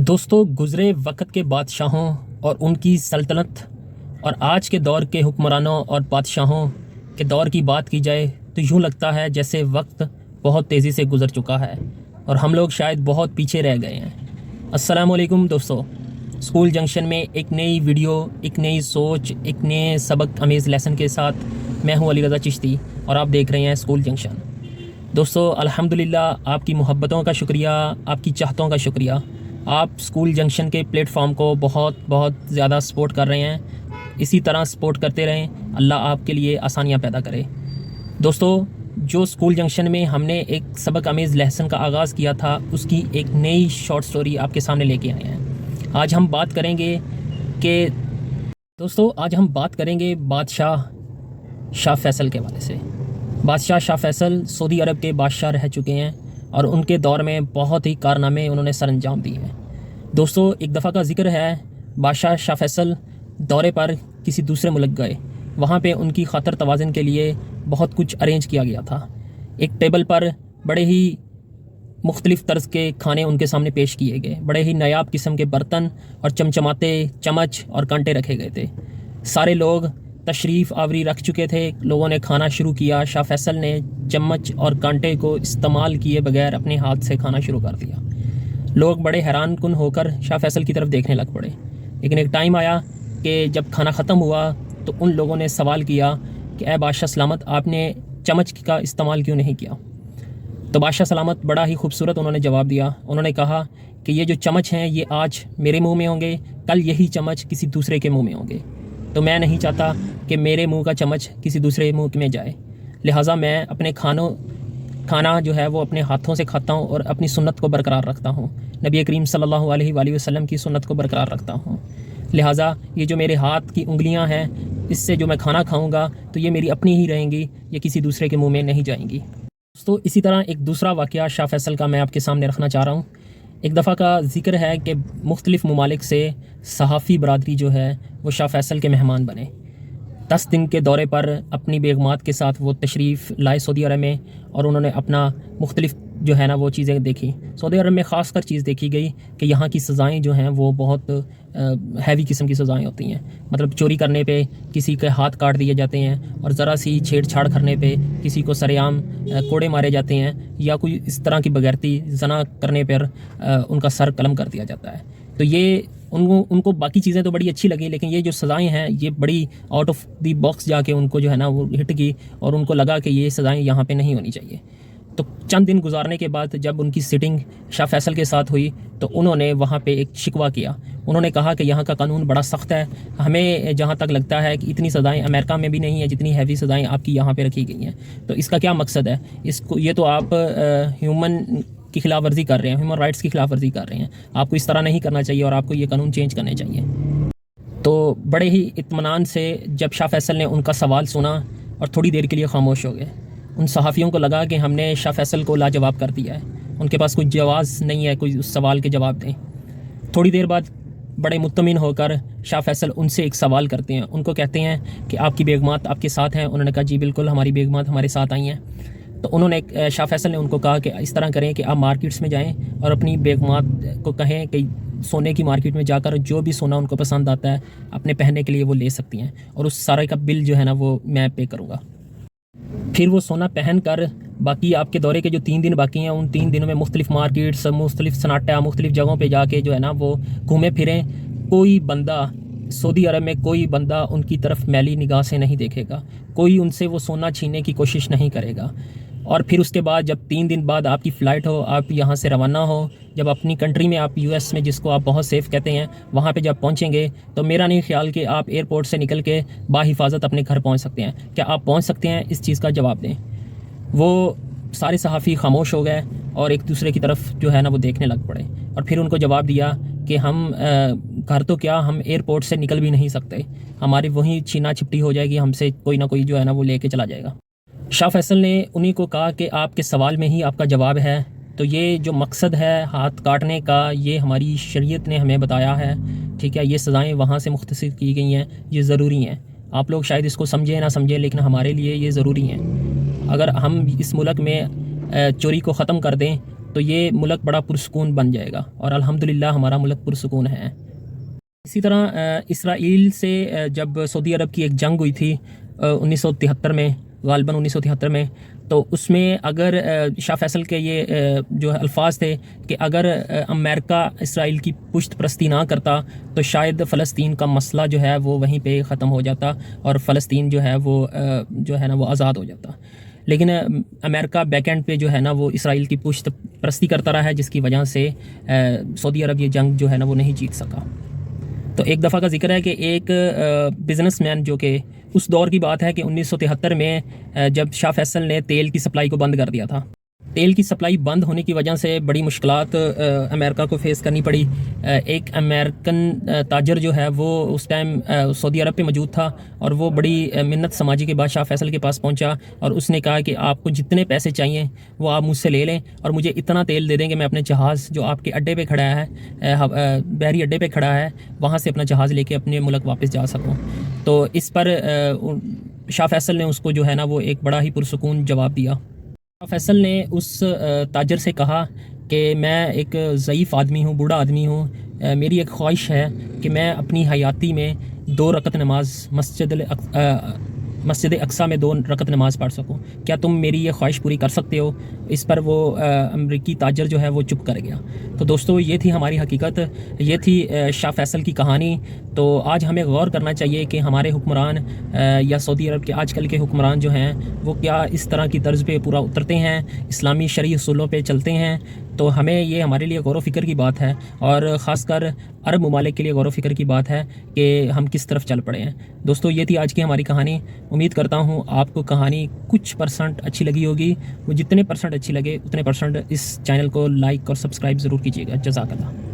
دوستو، گزرے وقت کے بادشاہوں اور ان کی سلطنت اور آج کے دور کے حکمرانوں اور بادشاہوں کے دور کی بات کی جائے تو یوں لگتا ہے جیسے وقت بہت تیزی سے گزر چکا ہے اور ہم لوگ شاید بہت پیچھے رہ گئے ہیں۔ السلام علیکم دوستو، اسکول جنکشن میں ایک نئی ویڈیو، ایک نئی سوچ، ایک نئے سبق امیز لیسن کے ساتھ میں ہوں علی رضا چشتی اور آپ دیکھ رہے ہیں اسکول جنکشن۔ دوستو، الحمدللہ آپ کی محبتوں کا شکریہ، آپ کی چاہتوں کا شکریہ۔ آپ اسکول جنکشن کے پلیٹ فارم کو بہت زیادہ سپورٹ کر رہے ہیں، اسی طرح سپورٹ کرتے رہیں، اللہ آپ کے لیے آسانیاں پیدا کرے۔ دوستو، جو اسکول جنکشن میں ہم نے ایک سبق امیز لیسن کا آغاز کیا تھا، اس کی ایک نئی شارٹ سٹوری آپ کے سامنے لے کے آئے ہیں۔ آج ہم بات کریں گے بادشاہ شاہ فیصل کے حوالے سے۔ بادشاہ شاہ فیصل سعودی عرب کے بادشاہ رہ چکے ہیں اور ان کے دور میں بہت ہی کارنامے انہوں نے سر انجام دیے ہیں۔ دوستو، ایک دفعہ کا ذکر ہے، بادشاہ شاہ فیصل دورے پر کسی دوسرے ملک گئے۔ وہاں پہ ان کی خاطر توازن کے لیے بہت کچھ ارینج کیا گیا تھا۔ ایک ٹیبل پر بڑے ہی مختلف طرز کے کھانے ان کے سامنے پیش کیے گئے، بڑے ہی نایاب قسم کے برتن اور چمچماتے، چمچ اور کانٹے رکھے گئے تھے۔ سارے لوگ تشریف آوری رکھ چکے تھے، لوگوں نے کھانا شروع کیا۔ شاہ فیصل نے چمچ اور کانٹے کو استعمال کیے بغیر اپنے ہاتھ سے کھانا شروع کر دیا۔ لوگ بڑے حیران کن ہو کر شاہ فیصل کی طرف دیکھنے لگ پڑے، لیکن ایک ٹائم آیا کہ جب کھانا ختم ہوا تو ان لوگوں نے سوال کیا کہ اے بادشاہ سلامت، آپ نے چمچ کا استعمال کیوں نہیں کیا؟ تو بادشاہ سلامت بڑا ہی خوبصورت انہوں نے جواب دیا۔ انہوں نے کہا کہ یہ جو چمچ ہیں یہ آج میرے منہ میں ہوں گے، کل یہی چمچ کسی دوسرے کے منہ میں ہوں گے، تو میں نہیں چاہتا کہ میرے منہ کا چمچ کسی دوسرے منہ میں جائے، لہٰذا میں اپنے کھانا جو ہے وہ اپنے ہاتھوں سے کھاتا ہوں اور اپنی سنت کو برقرار رکھتا ہوں، نبی کریم صلی اللہ علیہ وآلہ وسلم کی سنت کو برقرار رکھتا ہوں، لہٰذا یہ جو میرے ہاتھ کی انگلیاں ہیں اس سے جو میں کھانا کھاؤں گا تو یہ میری اپنی ہی رہیں گی، یہ کسی دوسرے کے منہ میں نہیں جائیں گی۔ تو اسی طرح ایک دوسرا واقعہ شاہ فیصل کا میں آپ کے سامنے رکھنا چاہ رہا ہوں۔ ایک دفعہ کا ذکر ہے کہ مختلف ممالک سے صحافی برادری جو ہے وہ شاہ فیصل کے مہمان بنے۔ 10 دن کے دورے پر اپنی بیگمات کے ساتھ وہ تشریف لائے سعودی عرب میں، اور انہوں نے اپنا مختلف جو ہے نا وہ چیزیں دیکھی۔ سعودی عرب میں خاص کر چیز دیکھی گئی کہ یہاں کی سزائیں جو ہیں وہ بہت ہیوی قسم کی سزائیں ہوتی ہیں، مطلب چوری کرنے پہ کسی کے ہاتھ کاٹ دیے جاتے ہیں، اور ذرا سی چھیڑ چھاڑ کرنے پہ کسی کو سر عام کوڑے مارے جاتے ہیں، یا کوئی اس طرح کی بغیرتی زنا کرنے پر ان کا سر قلم کر دیا جاتا ہے۔ تو یہ ان کو باقی چیزیں تو بڑی اچھی لگی، لیکن یہ جو سزائیں ہیں یہ بڑی آؤٹ آف دی باکس جا کے ان کو جو ہے نا وہ ہٹ کی، اور ان کو لگا کہ یہ سزائیں یہاں پہ نہیں ہونی چاہیے۔ تو چند دن گزارنے کے بعد جب ان کی سٹنگ شاہ فیصل کے ساتھ ہوئی تو انہوں نے وہاں پہ ایک شکوہ کیا۔ انہوں نے کہا کہ یہاں کا قانون بڑا سخت ہے، ہمیں جہاں تک لگتا ہے کہ اتنی سزائیں امریکہ میں بھی نہیں ہیں جتنی ہیوی سزائیں آپ کی یہاں پہ رکھی گئی ہیں، تو اس کا کیا مقصد ہے؟ یہ تو آپ ہیومن کی خلاف ورزی کر رہے ہیں، ہیومن رائٹس کی خلاف ورزی کر رہے ہیں، آپ کو اس طرح نہیں کرنا چاہیے اور آپ کو یہ قانون چینج کرنے چاہیے۔ تو بڑے ہی اطمینان سے جب شاہ فیصل نے ان کا سوال سنا اور تھوڑی دیر کے لیے خاموش ہو گئے، ان صحافیوں کو لگا کہ ہم نے شاہ فیصل کو لاجواب کر دیا ہے، ان کے پاس کوئی جواز نہیں ہے کوئی اس سوال کے جواب دیں۔ تھوڑی دیر بعد بڑے مطمئن ہو کر شاہ فیصل ان سے ایک سوال کرتے ہیں، ان کو کہتے ہیں کہ آپ کی بیگمات آپ کے ساتھ ہیں؟ انہوں نے کہا جی بالکل، ہماری بیگمات ہمارے ساتھ آئی ہیں۔ تو انہوں نے شاہ فیصل نے ان کو کہا کہ اس طرح کریں کہ آپ مارکیٹس میں جائیں اور اپنی بیگمات کو کہیں کہ سونے کی مارکیٹ میں جا کر جو بھی سونا ان کو پسند آتا ہے اپنے پہننے کے لیے وہ لے سکتی ہیں، اور اس سارے کا بل جو ہے نا وہ میں پے کروں گا۔ پھر وہ سونا پہن کر باقی آپ کے دورے کے جو 3 دن باقی ہیں ان 3 دنوں میں مختلف مارکیٹس، مختلف سناٹا، مختلف جگہوں پہ جا کے جو ہے نا وہ گھومے پھریں۔ کوئی بندہ سعودی عرب میں کوئی بندہ ان کی طرف میلی نگاہ سے نہیں دیکھے گا، کوئی ان سے وہ سونا چھیننے کی کوشش نہیں کرے گا۔ اور پھر اس کے بعد جب 3 دن بعد آپ کی فلائٹ ہو، آپ یہاں سے روانہ ہو، جب اپنی کنٹری میں آپ US میں جس کو آپ بہت سیف کہتے ہیں وہاں پہ جب پہنچیں گے تو میرا نہیں خیال کہ آپ ایئرپورٹ سے نکل کے باحفاظت اپنے گھر پہنچ سکتے ہیں۔ کیا آپ پہنچ سکتے ہیں؟ اس چیز کا جواب دیں۔ وہ سارے صحافی خاموش ہو گئے اور ایک دوسرے کی طرف جو ہے نا وہ دیکھنے لگ پڑے، اور پھر ان کو جواب دیا کہ ہم گھر تو کیا، ہم ایئرپورٹ سے نکل بھی نہیں سکتے، ہماری وہیں چھینا چھپٹی ہو جائے گی، ہم سے کوئی نہ کوئی جو ہے نا وہ لے کے چلا جائے گا۔ شاہ فیصل نے انہی کو کہا کہ آپ کے سوال میں ہی آپ کا جواب ہے، تو یہ جو مقصد ہے ہاتھ کاٹنے کا یہ ہماری شریعت نے ہمیں بتایا ہے، ٹھیک ہے، یہ سزائیں وہاں سے مختصر کی گئی ہیں، یہ ضروری ہیں۔ آپ لوگ شاید اس کو سمجھیں نہ سمجھیں لیکن ہمارے لیے یہ ضروری ہیں۔ اگر ہم اس ملک میں چوری کو ختم کر دیں تو یہ ملک بڑا پرسکون بن جائے گا، اور الحمدللہ ہمارا ملک پرسکون ہے۔ اسی طرح اسرائیل سے جب سعودی عرب کی ایک جنگ ہوئی تھی 1973 میں، غالباً 1973 میں، تو اس میں اگر شاہ فیصل کے یہ جو الفاظ تھے کہ اگر امریکہ اسرائیل کی پشت پرستی نہ کرتا تو شاید فلسطین کا مسئلہ جو ہے وہ وہیں پہ ختم ہو جاتا اور فلسطین جو ہے وہ آزاد ہو جاتا۔ لیکن امریکہ بیک اینڈ پہ جو ہے نا وہ اسرائیل کی پشت پرستی کرتا رہا ہے، جس کی وجہ سے سعودی عرب یہ جنگ جو ہے نا وہ نہیں جیت سکا۔ تو ایک دفعہ کا ذکر ہے کہ ایک بزنس مین، جو کہ اس دور کی بات ہے کہ 1973 میں جب شاہ فیصل نے تیل کی سپلائی کو بند کر دیا تھا، تیل کی سپلائی بند ہونے کی وجہ سے بڑی مشکلات امریکہ کو فیس کرنی پڑی۔ ایک امریکن تاجر جو ہے وہ اس ٹائم سعودی عرب پہ موجود تھا، اور وہ بڑی منت سماجی کے بعد شاہ فیصل کے پاس پہنچا اور اس نے کہا کہ آپ کو جتنے پیسے چاہیے وہ آپ مجھ سے لے لیں، اور مجھے اتنا تیل دے دیں کہ میں اپنے جہاز جو آپ کے اڈے پہ کھڑا ہے، بحری اڈے پہ کھڑا ہے، وہاں سے اپنا جہاز لے کے اپنے ملک واپس جا سکوں۔ تو اس پر شاہ فیصل نے اس کو جو ہے نا وہ ایک بڑا ہی پرسکون جواب دیا۔ فیصل نے اس تاجر سے کہا کہ میں ایک ضعیف آدمی ہوں، بوڑھا آدمی ہوں، میری ایک خواہش ہے کہ میں اپنی حیاتی میں 2 رکعت نماز مسجد اقصیٰ میں 2 رکعت نماز پڑھ سکوں، کیا تم میری یہ خواہش پوری کر سکتے ہو؟ اس پر وہ امریکی تاجر جو ہے وہ چپ کر گیا۔ تو دوستو یہ تھی ہماری حقیقت، یہ تھی شاہ فیصل کی کہانی۔ تو آج ہمیں غور کرنا چاہیے کہ ہمارے حکمران یا سعودی عرب کے آج کل کے حکمران جو ہیں وہ کیا اس طرح کی طرز پہ پورا اترتے ہیں، اسلامی شرعی اصولوں پہ چلتے ہیں؟ تو ہمیں یہ ہمارے لیے غور و فکر کی بات ہے، اور خاص کر عرب ممالک کے لیے غور و فکر کی بات ہے کہ ہم کس طرف چل پڑے ہیں۔ دوستو یہ تھی آج کی ہماری کہانی۔ امید کرتا ہوں آپ کو کہانی کچھ % اچھی لگی ہوگی۔ وہ جتنے % اچھی لگے اتنے % اس چینل کو لائک اور سبسکرائب ضرور کیجیے گا۔ جزاک اللہ۔